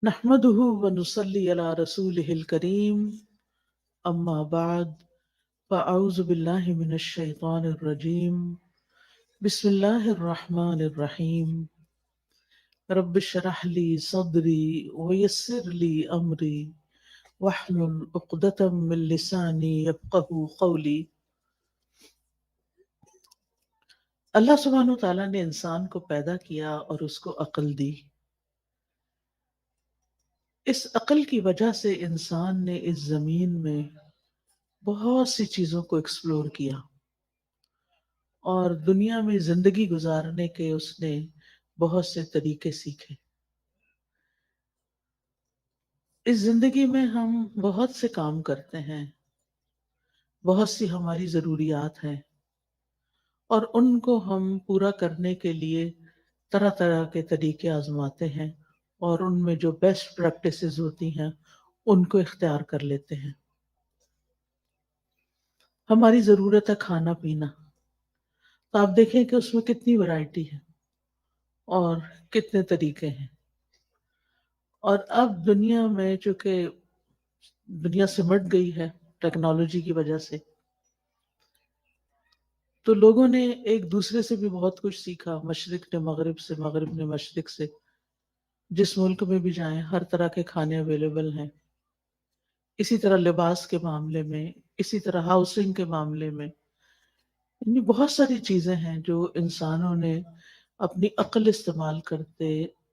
نحمده ونصلي على رسوله الكريم أما بعد فأعوذ بالله من الشيطان الرجيم بسم الله الرحمن الرحيم رب اشرح لي صدري ويسر لي أمري واحلل عقدة من لساني يفقه قولي۔ اللہ سبحانہ و تعالیٰ نے انسان کو پیدا کیا اور اس کو عقل دی۔ اس عقل کی وجہ سے انسان نے اس زمین میں بہت سی چیزوں کو ایکسپلور کیا اور دنیا میں زندگی گزارنے کے اس نے بہت سے طریقے سیکھے۔ اس زندگی میں ہم بہت سے کام کرتے ہیں، بہت سی ہماری ضروریات ہیں اور ان کو ہم پورا کرنے کے لیے طرح طرح کے طریقے آزماتے ہیں اور ان میں جو بیسٹ پریکٹسز ہوتی ہیں ان کو اختیار کر لیتے ہیں۔ ہماری ضرورت ہے کھانا پینا، تو آپ دیکھیں کہ اس میں کتنی ورائٹی ہے اور کتنے طریقے ہیں۔ اور اب دنیا میں چونکہ دنیا سمٹ گئی ہے ٹیکنالوجی کی وجہ سے، تو لوگوں نے ایک دوسرے سے بھی بہت کچھ سیکھا، مشرق نے مغرب سے، مغرب نے مشرق سے۔ جس ملک میں بھی جائیں ہر طرح کے کھانے اویلیبل ہیں۔ اسی طرح لباس کے معاملے میں، اسی طرح ہاؤسنگ کے معاملے میں، یعنی بہت ساری چیزیں ہیں جو انسانوں نے اپنی عقل استعمال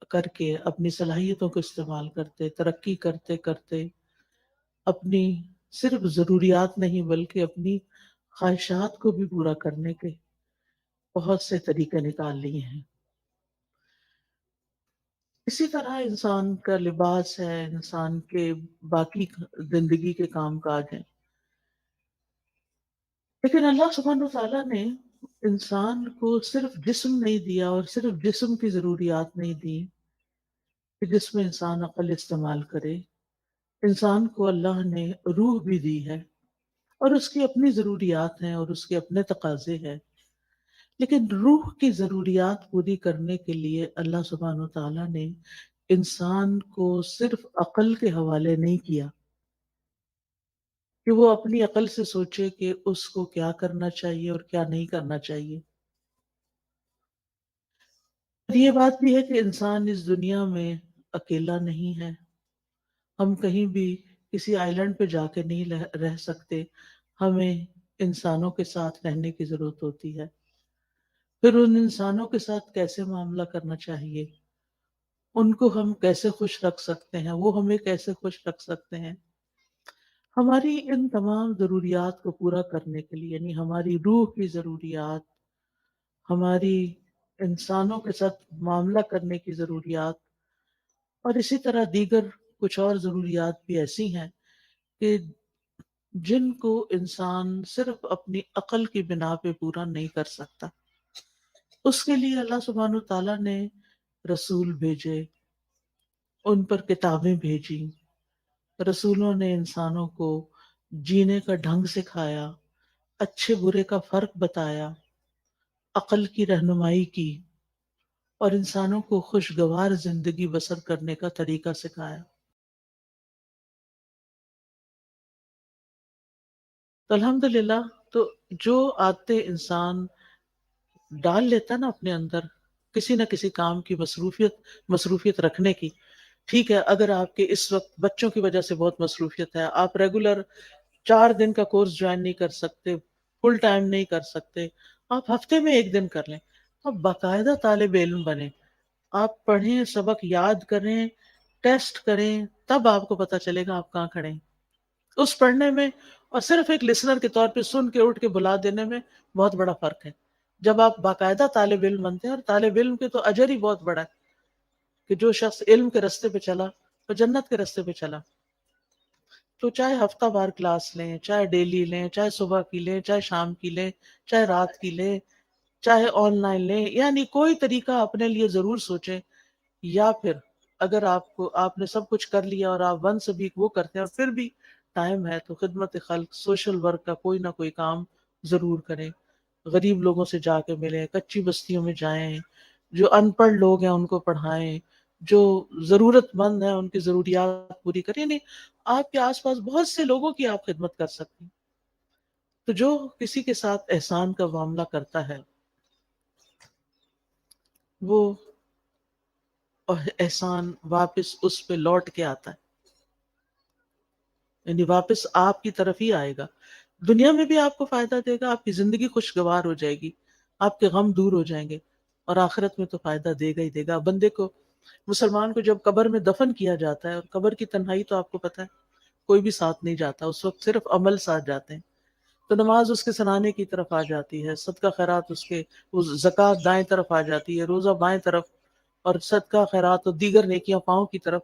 کر کے، اپنی صلاحیتوں کو استعمال کرتے، ترقی کرتے کرتے اپنی صرف ضروریات نہیں بلکہ اپنی خواہشات کو بھی پورا کرنے کے بہت سے طریقے نکال لیے ہیں۔ اسی طرح انسان کا لباس ہے، انسان کے باقی زندگی کے کام کاج ہیں، لیکن اللہ سبحانہ وتعالیٰ نے انسان کو صرف جسم نہیں دیا اور صرف جسم کی ضروریات نہیں دی کہ جس میں انسان عقل استعمال کرے۔ انسان کو اللہ نے روح بھی دی ہے اور اس کی اپنی ضروریات ہیں اور اس کے اپنے تقاضے ہیں، لیکن روح کی ضروریات پوری کرنے کے لیے اللہ سبحانہ وتعالیٰ نے انسان کو صرف عقل کے حوالے نہیں کیا کہ وہ اپنی عقل سے سوچے کہ اس کو کیا کرنا چاہیے اور کیا نہیں کرنا چاہیے۔ اور یہ بات بھی ہے کہ انسان اس دنیا میں اکیلا نہیں ہے، ہم کہیں بھی کسی آئی لینڈ پہ جا کے نہیں رہ سکتے، ہمیں انسانوں کے ساتھ رہنے کی ضرورت ہوتی ہے۔ پھر ان انسانوں کے ساتھ کیسے معاملہ کرنا چاہیے، ان کو ہم کیسے خوش رکھ سکتے ہیں، وہ ہمیں کیسے خوش رکھ سکتے ہیں۔ ہماری ان تمام ضروریات کو پورا کرنے کے لیے، یعنی ہماری روح کی ضروریات، ہماری انسانوں کے ساتھ معاملہ کرنے کی ضروریات، اور اسی طرح دیگر کچھ اور ضروریات بھی ایسی ہیں کہ جن کو انسان صرف اپنی عقل کی بنا پہ پورا نہیں کر سکتا۔ اس کے لیے اللہ سبحانہ تعالیٰ نے رسول بھیجے، ان پر کتابیں بھیجی، رسولوں نے انسانوں کو جینے کا ڈھنگ سکھایا، اچھے برے کا فرق بتایا، عقل کی رہنمائی کی اور انسانوں کو خوشگوار زندگی بسر کرنے کا طریقہ سکھایا۔ تو الحمدللہ، تو جو عادتیں انسان ڈال لیتا نا اپنے اندر، کسی نہ کسی کام کی مصروفیت رکھنے کی۔ ٹھیک ہے، اگر آپ کے اس وقت بچوں کی وجہ سے بہت مصروفیت ہے، آپ ریگولر 4 دن کا کورس جوائن نہیں کر سکتے، فل ٹائم نہیں کر سکتے، آپ ہفتے میں 1 دن کر لیں، آپ باقاعدہ طالب علم بنیں، آپ پڑھیں، سبق یاد کریں، ٹیسٹ کریں، تب آپ کو پتا چلے گا آپ کہاں کھڑے ہیں۔ اس پڑھنے میں اور صرف ایک لسنر کے طور پہ سن کے اٹھ کے بلا دینے میں بہت بڑا فرق ہے۔ جب آپ باقاعدہ طالب علم بنتے ہیں، اور طالب علم کے تو اجر ہی بہت بڑا ہے کہ جو شخص علم کے رستے پہ چلا وہ جنت کے رستے پہ چلا۔ تو چاہے ہفتہ وار کلاس لیں، چاہے ڈیلی لیں، چاہے صبح کی لیں، چاہے شام کی لیں، چاہے رات کی لیں، چاہے آن لائن لیں، یعنی کوئی طریقہ اپنے لیے ضرور سوچیں۔ یا پھر اگر آپ نے سب کچھ کر لیا اور آپ ون سے بھی وہ کرتے ہیں اور پھر بھی ٹائم ہے، تو خدمت خلق، سوشل ورک کا کوئی نہ کوئی کام ضرور کریں۔ غریب لوگوں سے جا کے ملیں، کچی بستیوں میں جائیں، جو ان پڑھ لوگ ہیں ان کو پڑھائیں، جو ضرورت مند ہیں ان کی ضروریات پوری کریں. یعنی آپ کے آس پاس بہت سے لوگوں کی آپ خدمت کر سکتی ہیں. تو جو کسی کے ساتھ احسان کا معاملہ کرتا ہے وہ احسان واپس اس پہ لوٹ کے آتا ہے، یعنی واپس آپ کی طرف ہی آئے گا. دنیا میں بھی آپ کو فائدہ دے گا، آپ کی زندگی خوشگوار ہو جائے گی، آپ کے غم دور ہو جائیں گے، اور آخرت میں تو فائدہ دے گا ہی دے گا. بندے کو، مسلمان کو جب قبر میں دفن کیا جاتا ہے، اور قبر کی تنہائی تو آپ کو پتہ ہے کوئی بھی ساتھ نہیں جاتا، اس وقت صرف عمل ساتھ جاتے ہیں. تو نماز اس کے سرانے کی طرف آ جاتی ہے، صدقہ خیرات اس کے، زکوٰۃ دائیں طرف آ جاتی ہے، روزہ بائیں طرف، اور صدقہ خیرات اور دیگر نیکیاں پاؤں کی طرف.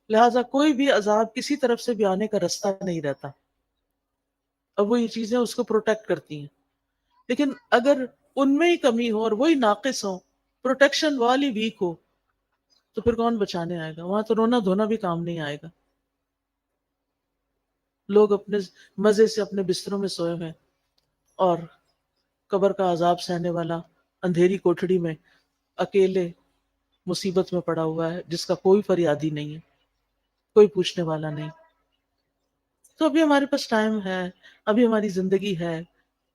لہٰذا کوئی بھی عذاب کسی طرف سے بھی آنے کا رستہ نہیں رہتا، اور وہ یہ چیزیں اس کو پروٹیکٹ کرتی ہیں. لیکن اگر ان میں ہی کمی ہو اور وہی ناقص ہو، پروٹیکشن والی ویک ہو، تو پھر کون بچانے آئے گا؟ وہاں تو رونا دھونا بھی کام نہیں آئے گا. لوگ اپنے مزے سے اپنے بستروں میں سوئے ہوئے، اور قبر کا عذاب سہنے والا اندھیری کوٹھڑی میں اکیلے مصیبت میں پڑا ہوا ہے، جس کا کوئی فریادی نہیں ہے، کوئی پوچھنے والا نہیں. تو ابھی ہمارے پاس ٹائم ہے، ابھی ہماری زندگی ہے،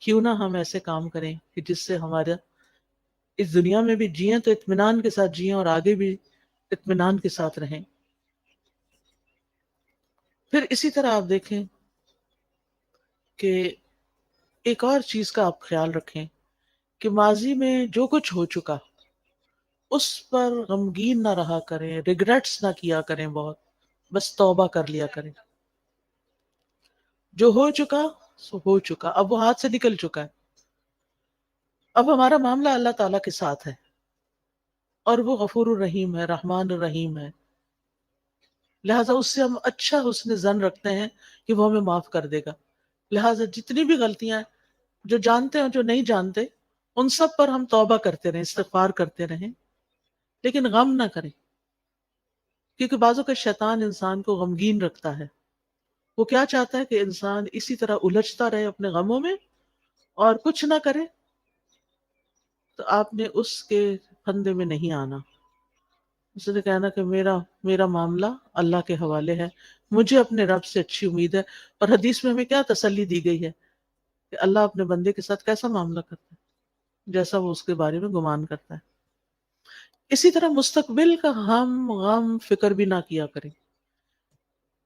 کیوں نہ ہم ایسے کام کریں کہ جس سے ہمارا اس دنیا میں بھی جیئیں تو اطمینان کے ساتھ جیئیں، اور آگے بھی اطمینان کے ساتھ رہیں. پھر اسی طرح آپ دیکھیں کہ ایک اور چیز کا آپ خیال رکھیں کہ ماضی میں جو کچھ ہو چکا اس پر غمگین نہ رہا کریں، ریگریٹس نہ کیا کریں بہت، بس توبہ کر لیا کریں. جو ہو چکا سو ہو چکا، اب وہ ہاتھ سے نکل چکا ہے. اب ہمارا معاملہ اللہ تعالیٰ کے ساتھ ہے، اور وہ غفور الرحیم ہے، رحمان الرحیم ہے. لہٰذا اس سے ہم اچھا حسن ظن رکھتے ہیں کہ وہ ہمیں معاف کر دے گا. لہٰذا جتنی بھی غلطیاں ہیں، جو جانتے ہیں جو نہیں جانتے، ان سب پر ہم توبہ کرتے رہیں، استغفار کرتے رہیں، لیکن غم نہ کریں. کیونکہ بعضوں کا شیطان انسان کو غمگین رکھتا ہے. وہ کیا چاہتا ہے کہ انسان اسی طرح الجھتا رہے اپنے غموں میں اور کچھ نہ کرے. تو آپ نے اس کے پھندے میں نہیں آنا. اس نے کہنا کہ میرا معاملہ اللہ کے حوالے ہے، مجھے اپنے رب سے اچھی امید ہے. اور حدیث میں ہمیں کیا تسلی دی گئی ہے کہ اللہ اپنے بندے کے ساتھ کیسا معاملہ کرتا ہے، جیسا وہ اس کے بارے میں گمان کرتا ہے. اسی طرح مستقبل کا ہم غم فکر بھی نہ کیا کریں.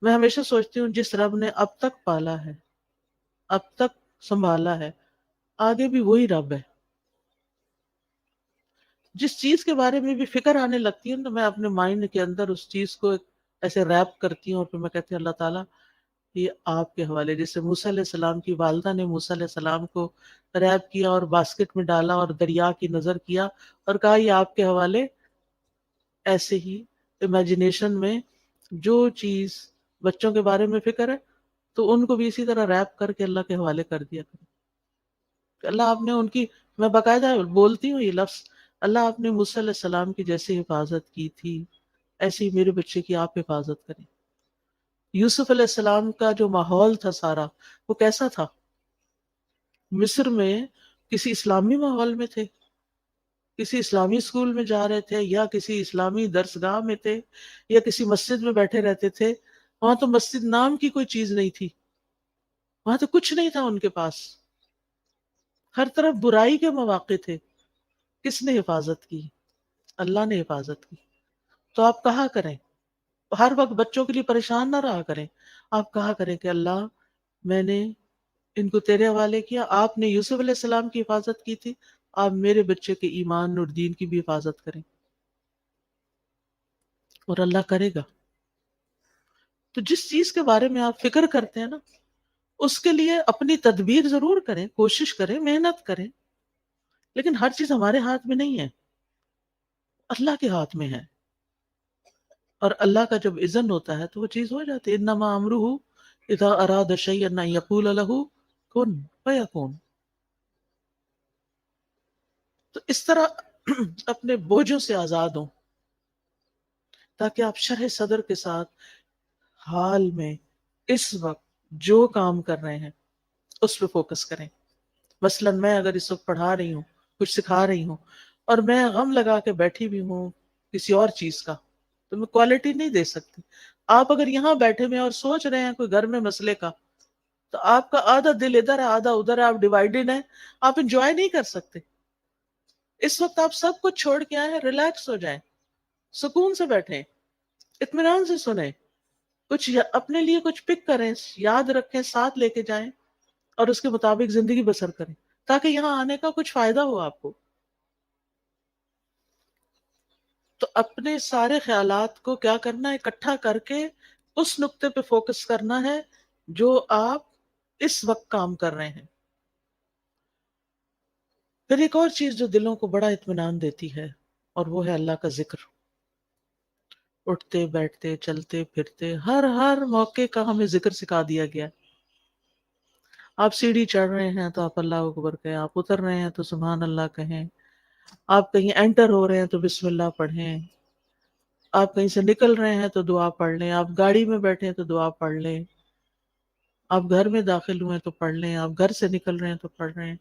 میں ہمیشہ سوچتی ہوں جس رب نے اب تک پالا ہے، اب تک سنبھالا ہے، آگے بھی وہی رب ہے. جس چیز کے بارے میں بھی فکر آنے لگتی ہے تو میں اپنے مائنڈ کے اندر اس چیز کو ایسے ریپ کرتی ہوں، اور پھر میں کہتی ہوں اللہ تعالیٰ یہ آپ کے حوالے. جیسے موسیٰ علیہ السلام کی والدہ نے موسیٰ علیہ السلام کو ریپ کیا اور باسکٹ میں ڈالا اور دریا کی نظر کیا اور کہا یہ آپ کے حوالے. ایسے ہی امیجنیشن میں جو چیز بچوں کے بارے میں فکر ہے تو ان کو بھی اسی طرح ریپ کر کے اللہ کے حوالے کر دیا کریں. کہ اللہ آپ نے ان کی، میں باقاعدہ بولتی ہوں یہ لفظ، اللہ آپ نے موسیٰ علیہ السلام کی جیسی حفاظت کی تھی ایسے ہی میرے بچے کی آپ حفاظت کریں. یوسف علیہ السلام کا جو ماحول تھا سارا، وہ کیسا تھا؟ مصر میں کسی اسلامی ماحول میں تھے، کسی اسلامی اسکول میں جا رہے تھے، یا کسی اسلامی درسگاہ میں تھے، یا کسی مسجد میں بیٹھے رہتے تھے؟ وہاں تو مسجد نام کی کوئی چیز نہیں تھی، وہاں تو کچھ نہیں تھا ان کے پاس. ہر طرف برائی کے مواقع تھے. کس نے حفاظت کی؟ اللہ نے حفاظت کی. تو آپ کہا کریں، ہر وقت بچوں کے لیے پریشان نہ رہا کریں. آپ کہا کریں کہ اللہ میں نے ان کو تیرے حوالے کیا، آپ نے یوسف علیہ السلام کی حفاظت کی تھی، آپ میرے بچے کے ایمان اور دین کی بھی حفاظت کریں. اور اللہ کرے گا. تو جس چیز کے بارے میں آپ فکر کرتے ہیں نا، اس کے لیے اپنی تدبیر ضرور کریں، کوشش کریں، محنت کریں، لیکن ہر چیز ہمارے ہاتھ میں نہیں ہے، اللہ کے ہاتھ میں ہے. اور اللہ کا جب اذن ہوتا ہے تو وہ چیز ہو جاتی ہے. انما امرہ اذا اراد شیئا ان یقول له کن فیکون. تو اس طرح اپنے بوجھوں سے آزاد ہوں، تاکہ آپ شرح صدر کے ساتھ حال میں اس وقت جو کام کر رہے ہیں اس پہ فوکس کریں. مثلا میں اگر اس وقت پڑھا رہی ہوں، کچھ سکھا رہی ہوں، اور میں غم لگا کے بیٹھی بھی ہوں کسی اور چیز کا، تو میں کوالٹی نہیں دے سکتی. آپ اگر یہاں بیٹھے ہوئے ہیں اور سوچ رہے ہیں کوئی گھر میں مسئلے کا، تو آپ کا آدھا دل ادھر ہے آدھا ادھر ہے، آپ ڈیوائیڈڈ ہیں، آپ انجوائے نہیں کر سکتے. اس وقت آپ سب کچھ چھوڑ کے آئے ہیں، ریلیکس ہو جائیں، سکون سے بیٹھیں، اطمینان سے سنیں، کچھ اپنے لیے کچھ پک کریں، یاد رکھیں، ساتھ لے کے جائیں اور اس کے مطابق زندگی بسر کریں تاکہ یہاں آنے کا کچھ فائدہ ہو آپ کو. تو اپنے سارے خیالات کو کیا کرنا ہے، اکٹھا کر کے اس نقطے پہ فوکس کرنا ہے جو آپ اس وقت کام کر رہے ہیں. پھر ایک اور چیز جو دلوں کو بڑا اطمینان دیتی ہے، اور وہ ہے اللہ کا ذکر. اٹھتے بیٹھتے چلتے پھرتے ہر ہر موقع کا ہمیں ذکر سکھا دیا گیا. آپ سیڑھی چڑھ رہے ہیں تو آپ اللہ اکبر کہیں، آپ اتر رہے ہیں تو سبحان اللہ کہیں، آپ کہیں انٹر ہو رہے ہیں تو بسم اللہ پڑھیں، آپ کہیں سے نکل رہے ہیں تو دعا پڑھ لیں، آپ گاڑی میں بیٹھے ہیں تو دعا پڑھ لیں، آپ گھر میں داخل ہوئے تو پڑھ لیں، آپ گھر سے نکل رہے ہیں تو پڑھ رہے ہیں،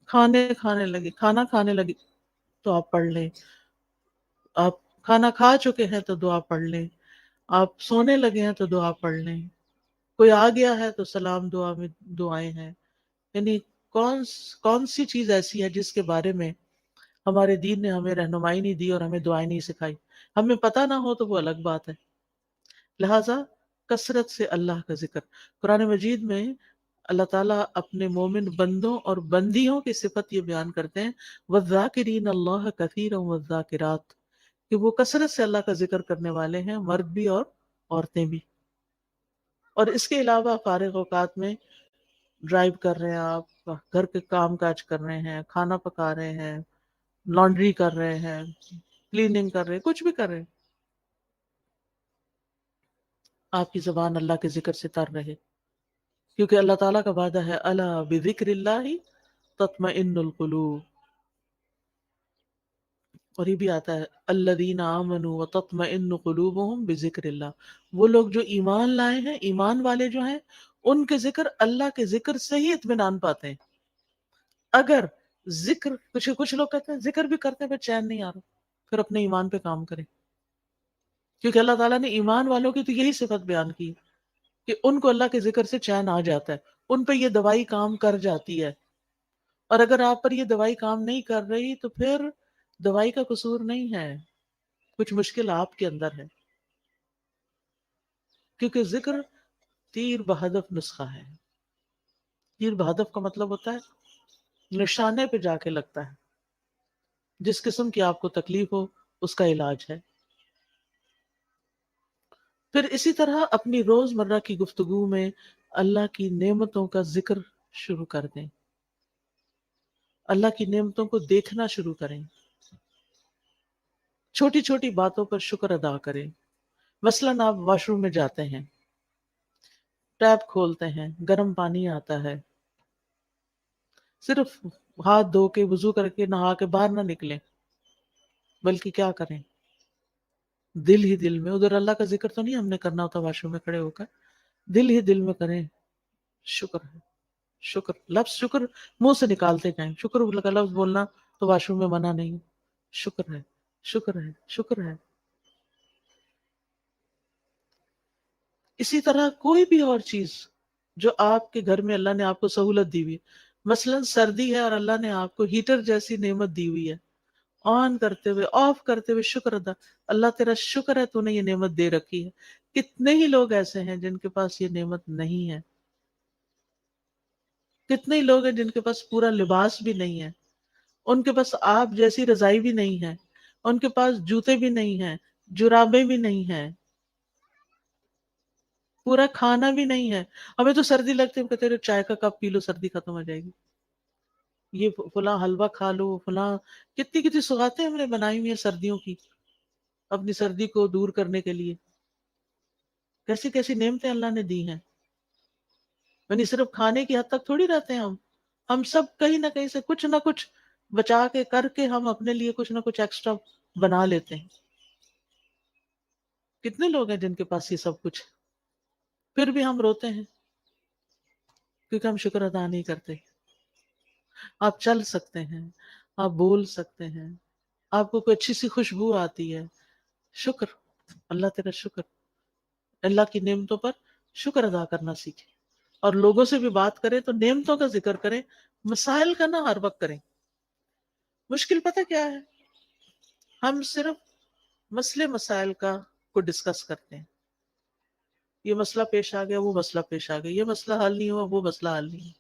کھانا کھانے لگے تو آپ پڑھ لیں، آپ کھانا کھا چکے ہیں تو دعا پڑھ لیں، آپ سونے لگے ہیں تو دعا پڑھ لیں، کوئی آ گیا ہے تو سلام دعا میں دعائیں ہیں. یعنی کون سی چیز ایسی ہے جس کے بارے میں ہمارے دین نے ہمیں رہنمائی نہیں دی اور ہمیں دعائیں نہیں سکھائی. ہمیں پتہ نہ ہو تو وہ الگ بات ہے. لہٰذا کثرت سے اللہ کا ذکر. قرآن مجید میں اللہ تعالیٰ اپنے مومن بندوں اور بندیوں کی صفت یہ بیان کرتے ہیں، وَالذَّاكِرِينَ اللَّهَ كَثِيرًا وَالذَّاكِرَاتِ، کہ وہ کثرت سے اللہ کا ذکر کرنے والے ہیں، مرد بھی اور عورتیں بھی. اور اس کے علاوہ فارغ اوقات میں ڈرائیو کر رہے ہیں، آپ گھر کے کام کاج کر رہے ہیں، کھانا پکا رہے ہیں، لانڈری کر رہے ہیں، کلیننگ کر رہے ہیں، کچھ بھی کر رہے ہیں، آپ کی زبان اللہ کے ذکر سے تر رہے. کیونکہ اللہ تعالیٰ کا وعدہ ہے، الا بذکر اللہ تطمئن القلوب. اور یہ بھی آتا ہے، الذین آمنوا وتطمئن قلوبہم بذکر اللہ. وہ لوگ جو ایمان لائے ہیں، ایمان والے جو ہیں، ان کے ذکر اللہ کے ذکر سے ہی اطمینان پاتے ہیں. اگر ذکر کچھ لوگ کہتے ہیں ذکر بھی کرتے ہیں پھر چین نہیں آ رہا، پھر اپنے ایمان پہ کام کریں. کیونکہ اللہ تعالیٰ نے ایمان والوں کی تو یہی صفت بیان کی کہ ان کو اللہ کے ذکر سے چین آ جاتا ہے، ان پہ یہ دوائی کام کر جاتی ہے. اور اگر آپ پر یہ دوائی کام نہیں کر رہی تو پھر دوائی کا قصور نہیں ہے، کچھ مشکل آپ کے اندر ہے. کیونکہ ذکر تیر بہدف نسخہ ہے. تیر بہدف کا مطلب ہوتا ہے نشانے پہ جا کے لگتا ہے. جس قسم کی آپ کو تکلیف ہو اس کا علاج ہے. پھر اسی طرح اپنی روز مرہ کی گفتگو میں اللہ کی نعمتوں کا ذکر شروع کر دیں، اللہ کی نعمتوں کو دیکھنا شروع کریں، چھوٹی چھوٹی باتوں پر شکر ادا کریں. مثلاً آپ واش روم میں جاتے ہیں، ٹیپ کھولتے ہیں، گرم پانی آتا ہے، صرف ہاتھ دھو کے وضو کر کے نہا کے باہر نہ نکلیں، بلکہ کیا کریں، دل ہی دل میں، ادھر اللہ کا ذکر تو نہیں ہم نے کرنا ہوتا واش روم میں کھڑے ہو کر، دل ہی دل میں کریں، شکر ہے، شکر، لفظ شکر منہ سے نکالتے جائیں. شکر کا لفظ بولنا تو واش روم میں منع نہیں ہے. شکر ہے، شکر ہے، شکر ہے. اسی طرح کوئی بھی اور چیز جو آپ کے گھر میں اللہ نے آپ کو سہولت دی ہوئی ہے، مثلاً سردی ہے اور اللہ نے آپ کو ہیٹر جیسی نعمت دی ہوئی ہے، آن کرتے ہوئے آف کرتے ہوئے شکر ادا. اللہ تیرا شکر ہے تو نے یہ نعمت دے رکھی ہے. کتنے ہی لوگ ایسے ہیں جن کے پاس یہ نعمت نہیں ہے، کتنے ہی لوگ ہیں جن کے پاس پورا لباس بھی نہیں ہے، ان کے پاس آپ جیسی رضائی بھی نہیں ہے، ان کے پاس جوتے بھی نہیں ہیں، جرابیں بھی نہیں ہیں، پورا کھانا بھی نہیں ہے. ہمیں تو سردی لگتی ہے، ہم کہتے ہیں چائے کا کپ پی لو سردی ختم ہو جائے گی، یہ فلاں حلوہ کھا لو، فلاں کتنی کتنی سوغاتیں ہم نے بنائی ہوئی ہیں سردیوں کی، اپنی سردی کو دور کرنے کے لیے. کیسی کیسی نعمتیں اللہ نے دی ہیں. یعنی صرف کھانے کی حد تک تھوڑی رہتے ہیں ہم سب کہیں نہ کہیں سے کچھ نہ کچھ بچا کے کر کے ہم اپنے لیے کچھ نہ کچھ ایکسٹرا بنا لیتے ہیں. کتنے لوگ ہیں جن کے پاس یہ سب کچھ، پھر بھی ہم روتے ہیں کیونکہ ہم شکر ادا نہیں کرتے. آپ چل سکتے ہیں، آپ بول سکتے ہیں، آپ کو کوئی اچھی سی خوشبو آتی ہے، شکر، اللہ تیرا شکر، اللہ کی نعمتوں پر شکر ادا کرنا سیکھیں، اور لوگوں سے بھی بات کریں تو نعمتوں کا ذکر کریں، مسائل کا نہ ہر وقت کریں۔ مشکل پتہ کیا ہے؟ ہم صرف مسئلے مسائل کا کو ڈسکس کرتے ہیں، یہ مسئلہ پیش آ گیا، وہ مسئلہ پیش آ گیا، یہ مسئلہ حل نہیں ہوا، وہ مسئلہ حل نہیں ہوا۔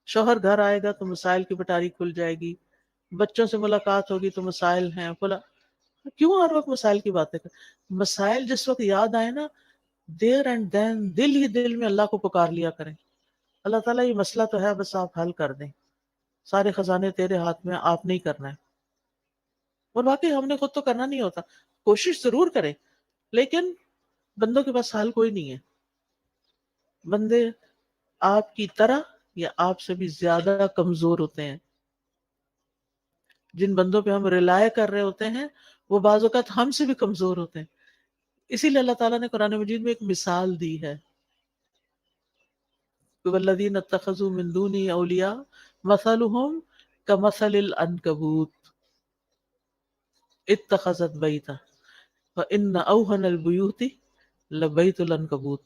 شوہر گھر آئے گا تو مسائل کی پٹاری کھل جائے گی، بچوں سے ملاقات ہوگی تو مسائل ہیں فلا، کیوں ہر وقت مسائل کی باتیں کر؟ مسائل جس وقت یاد آئے نا، دیر اینڈ دین دل ہی دل میں اللہ کو پکار لیا کریں، اللہ تعالیٰ یہ مسئلہ تو ہے، بس آپ حل کر دیں، سارے خزانے تیرے ہاتھ میں، آپ نہیں کرنا ہے۔ اور واقعی ہم نے خود تو کرنا نہیں ہوتا، کوشش ضرور کریں، لیکن بندوں کے پاس حل کوئی نہیں ہے۔ بندے آپ کی طرح یا آپ سے بھی زیادہ کمزور ہوتے ہیں، جن بندوں پہ ہم ریلائے کر رہے ہوتے ہیں وہ بعض اوقات ہم سے بھی کمزور ہوتے ہیں۔ اسی لیے اللہ تعالیٰ نے قرآن مجید میں ایک مثال دی ہے، والذین اتخذوا من دونی اولیاء مثلهم کمثل العنکبوت اتخذت بیتا وان اوہن البیوت لبیت العنکبوت۔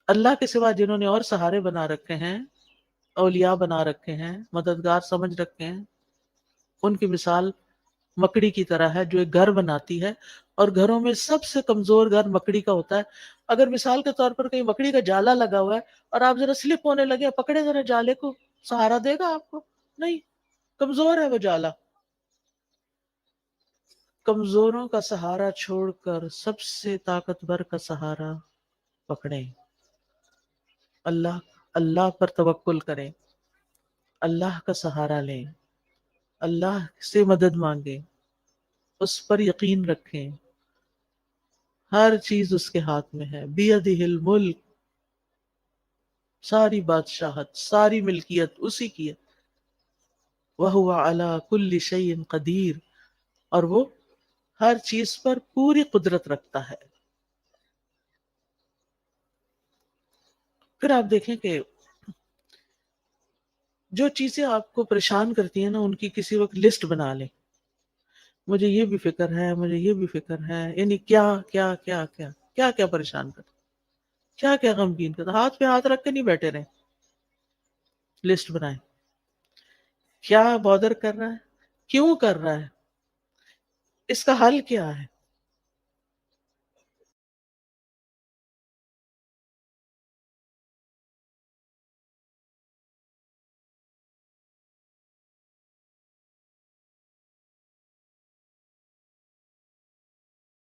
اللہ کے سوا جنہوں نے اور سہارے بنا رکھے ہیں، اولیاء بنا رکھے ہیں، مددگار سمجھ رکھے ہیں، ان کی مثال مکڑی کی طرح ہے جو ایک گھر بناتی ہے، اور گھروں میں سب سے کمزور گھر مکڑی کا ہوتا ہے۔ اگر مثال کے طور پر کہیں مکڑی کا جالا لگا ہوا ہے اور آپ ذرا سلپ ہونے لگے، پکڑے ذرا جالے کو، سہارا دے گا آپ کو؟ نہیں، کمزور ہے وہ جالا۔ کمزوروں کا سہارا چھوڑ کر سب سے طاقتور کا سہارا پکڑیں، اللہ اللہ پر توکل کریں، اللہ کا سہارا لیں، اللہ سے مدد مانگیں، اس پر یقین رکھیں، ہر چیز اس کے ہاتھ میں ہے، بیدہ الملک، ساری بادشاہت، ساری ملکیت اسی کی ہے، وَهُوَ عَلَى كُلِّ شَيْءٍ قدیر، اور وہ ہر چیز پر پوری قدرت رکھتا ہے۔ پھر آپ دیکھیں کہ جو چیزیں آپ کو پریشان کرتی ہیں نا، ان کی کسی وقت لسٹ بنا لیں، مجھے یہ بھی فکر ہے، مجھے یہ بھی فکر ہے، یعنی کیا کیا کیا کیا کیا کیا پریشان کر، کیا کیا غمگین کر، ہاتھ پہ ہاتھ رکھ کے نہیں بیٹھے رہیں، لسٹ بنائیں، کیا بادر کر رہا ہے، کیوں کر رہا ہے، اس کا حل کیا ہے،